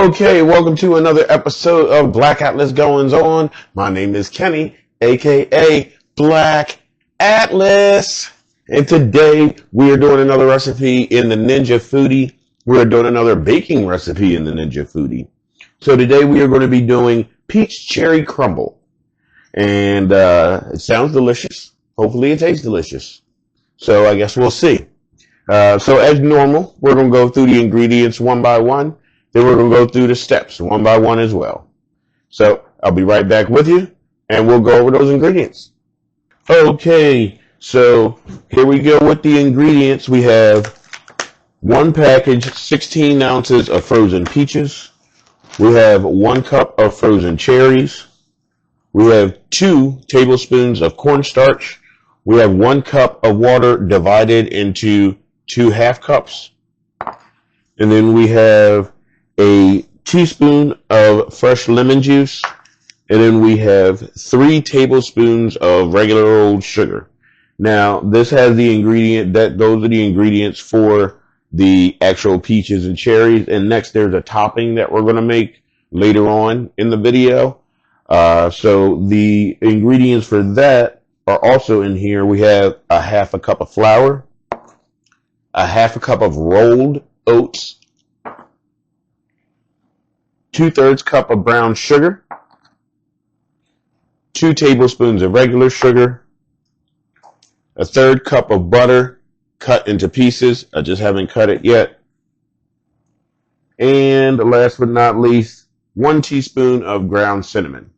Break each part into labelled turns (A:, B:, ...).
A: Okay, welcome to another episode of Black Atlas Goings On. My name is Kenny, aka Black Atlas. And today we are doing another recipe in the Ninja Foodi. We're doing another baking recipe in the Ninja Foodi. So today we are going to be doing peach cherry crumble. And it sounds delicious. Hopefully it tastes delicious. So I guess we'll see. So as normal, we're going to go through the ingredients one by one. Then we're going to go through the steps one by one as well. So I'll be right back with you, and we'll go over those ingredients. Okay, so here we go with the ingredients. We have one package, 16 ounces of frozen peaches. We have 1 cup of frozen cherries. We have 2 tablespoons of cornstarch. We have 1 cup of water divided into 2 half cups. And then we have a teaspoon of fresh lemon juice, and then we have 3 tablespoons of regular old sugar. Now, this has the ingredient those are the ingredients for the actual peaches and cherries. And next, there's a topping that we're going to make later on in the video. So the ingredients for that are also in here. We have a half a cup of flour, a half a cup of rolled oats, 2/3 cup of brown sugar, 2 tablespoons of regular sugar, a 1/3 cup of butter cut into pieces. I just haven't cut it yet. And last but not least, 1 teaspoon of ground cinnamon.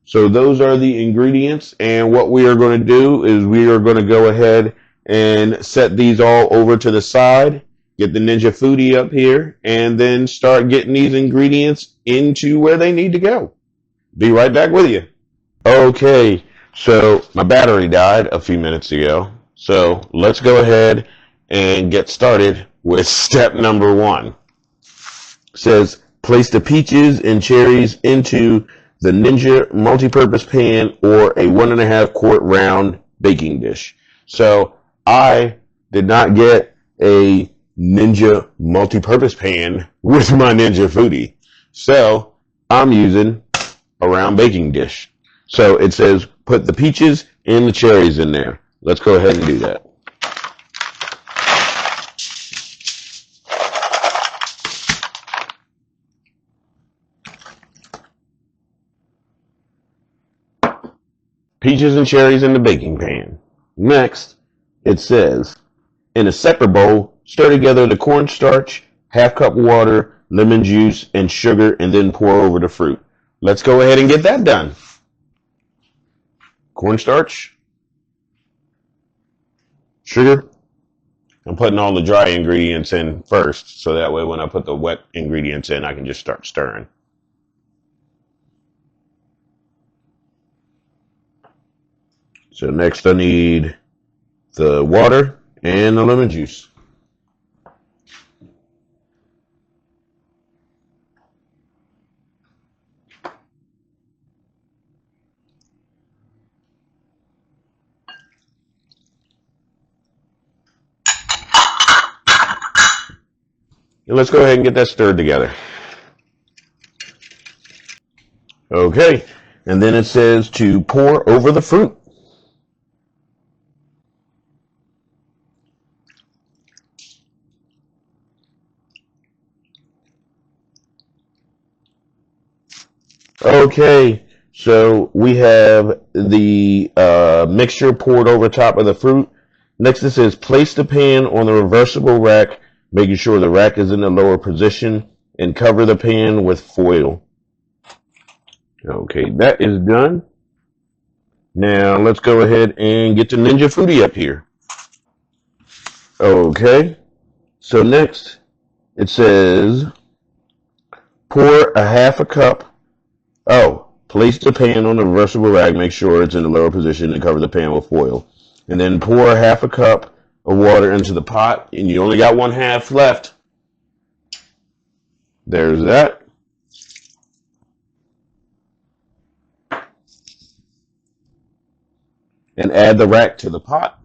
A: So those are the ingredients, and what we are going to do is we are going to go ahead and set these all over to the side. Get the Ninja Foodi up here, and then start getting these ingredients into where they need to go. Be right back with you. Okay, so my battery died a few minutes ago. So let's go ahead and get started with step number 1. It says, place the peaches and cherries into the Ninja multi-purpose pan or a 1.5 quart round baking dish. So I did not get a Ninja multi-purpose pan with my Ninja Foodi. So I'm using a round baking dish. So it says put the peaches and the cherries in there. Let's go ahead and do that. Peaches and cherries in the baking pan. Next, it says in a separate bowl, stir together the cornstarch, half cup water, lemon juice, and sugar, and then pour over the fruit. Let's go ahead and get that done. Cornstarch, sugar. I'm putting all the dry ingredients in first, so that way when I put the wet ingredients in, I can just start stirring. So next I need the water and the lemon juice. And let's go ahead and get that stirred together. Okay, and then it says to pour over the fruit. Okay, so we have the mixture poured over top of the fruit. Next it says place the pan on the reversible rack, making sure the rack is in the lower position, and cover the pan with foil. Okay, that is done. Now let's go ahead and get the Ninja Foodi up here. Okay, so next it says pour a half a cup. Place the pan on the reversible rack, make sure it's in the lower position, and cover the pan with foil. And then pour a half a cup of water into the pot, and you only got 1/2 left. There's that. And add the rack to the pot.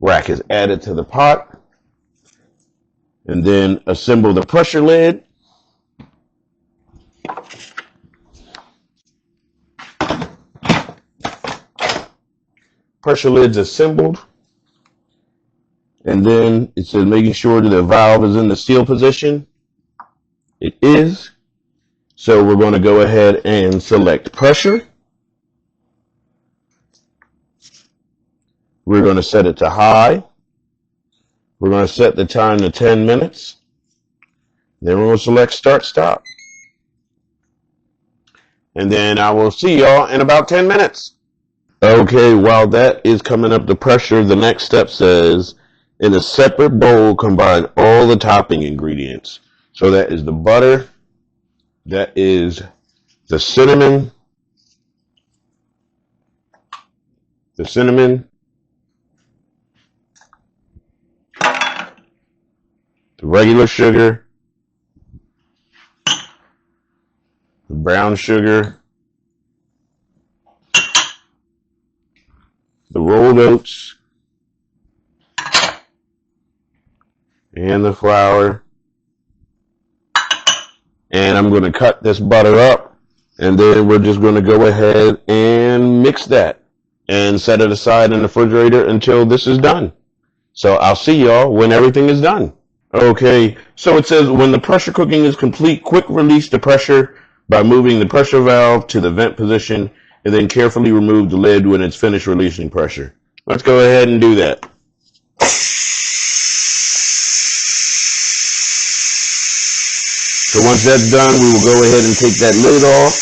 A: rack is added to the pot, and then assemble the pressure lid. Pressure lid's assembled, and then it says making sure that the valve is in the seal position. It is. So we're going to go ahead and select pressure. We're going to set it to high. We're going to set the time to 10 minutes. Then we're going to select start stop. And then I will see y'all in about 10 minutes. Okay, while that is coming up the pressure, the next step says in a separate bowl combine all the topping ingredients. So that is the butter, that is the cinnamon, the regular sugar, the brown sugar, the rolled oats, and the flour. And I'm going to cut this butter up, and then we're just going to go ahead and mix that and set it aside in the refrigerator until this is done. So I'll see y'all when everything is done. Okay, so it says when the pressure cooking is complete, quick release the pressure by moving the pressure valve to the vent position, and then carefully remove the lid when it's finished releasing pressure. Let's go ahead and do that. So once that's done, we will go ahead and take that lid off.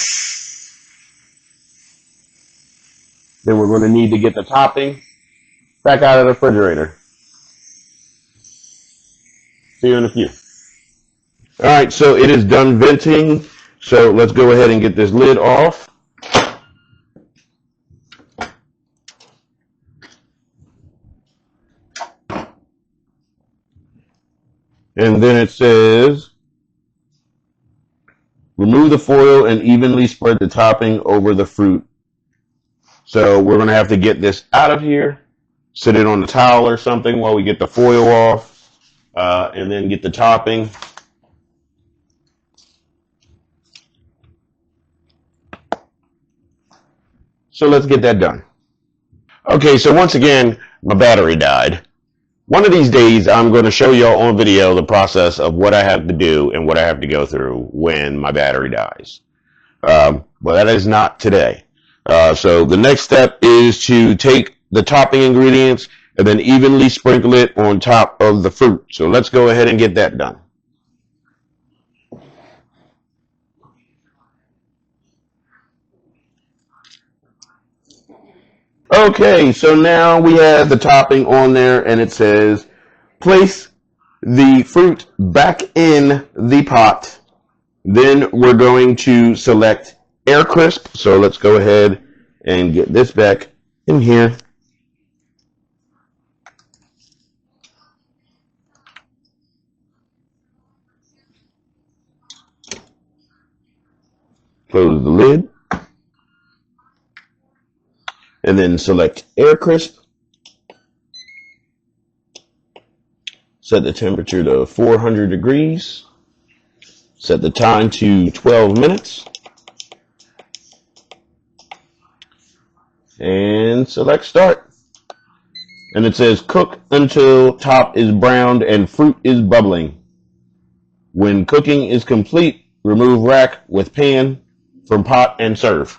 A: Then we're going to need to get the topping back out of the refrigerator. See you in a few. All right, so it is done venting. So let's go ahead and get this lid off. And then it says, remove the foil and evenly spread the topping over the fruit. So we're going to have to get this out of here, sit it on the towel or something while we get the foil off, and then get the topping. So let's get that done. Okay, so once again, my battery died. One of these days, I'm going to show y'all on video the process of what I have to do and what I have to go through when my battery dies. Well, that is not today. So the next step is to take the topping ingredients and then evenly sprinkle it on top of the fruit. So let's go ahead and get that done. Okay, so now we have the topping on there, and it says place the fruit back in the pot. Then we're going to select air crisp. So let's go ahead and get this back in here. Close the lid. And then select air crisp. Set the temperature to 400 degrees. Set the time to 12 minutes. And select start. And it says cook until top is browned and fruit is bubbling. When cooking is complete, remove rack with pan from pot and serve.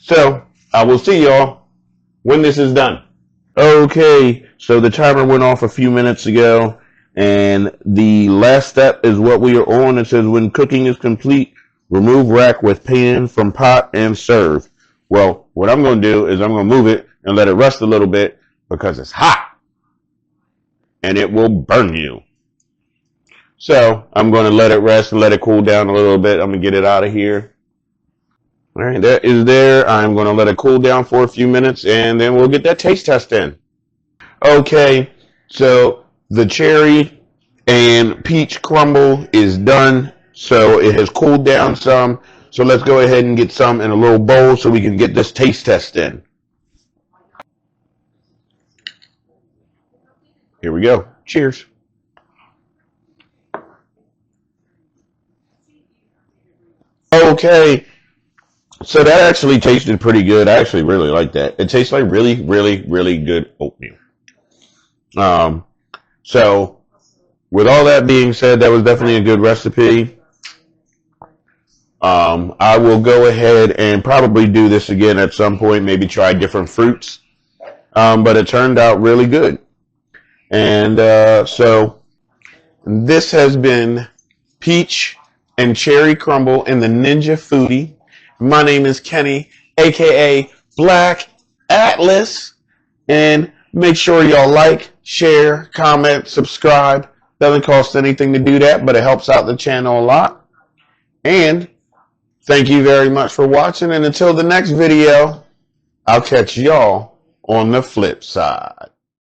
A: So I will see y'all when this is done. Okay, so the timer went off a few minutes ago, and the last step is what we are on. It says when cooking is complete, remove rack with pan from pot and serve. Well, what I'm going to do is I'm going to move it and let it rest a little bit because it's hot and it will burn you. So I'm going to let it rest and let it cool down a little bit. I'm going to get it out of here. All right, that is there. I'm going to let it cool down for a few minutes, and then we'll get that taste test in. Okay, so the cherry and peach crumble is done. So it has cooled down some. So let's go ahead and get some in a little bowl so we can get this taste test in. Here we go. Cheers. Okay, so that actually tasted pretty good. I actually really like that. It tastes like really, really, really good oatmeal. Um, so with all that being said, that was definitely a good recipe. I will go ahead and probably do this again at some point, maybe try different fruits. But it turned out really good. And so this has been Peach and Cherry Crumble in the Ninja Foodi. My name is Kenny, aka Black Atlas. And make sure y'all like, share, comment, subscribe. Doesn't cost anything to do that, but it helps out the channel a lot. And thank you very much for watching. And until the next video, I'll catch y'all on the flip side.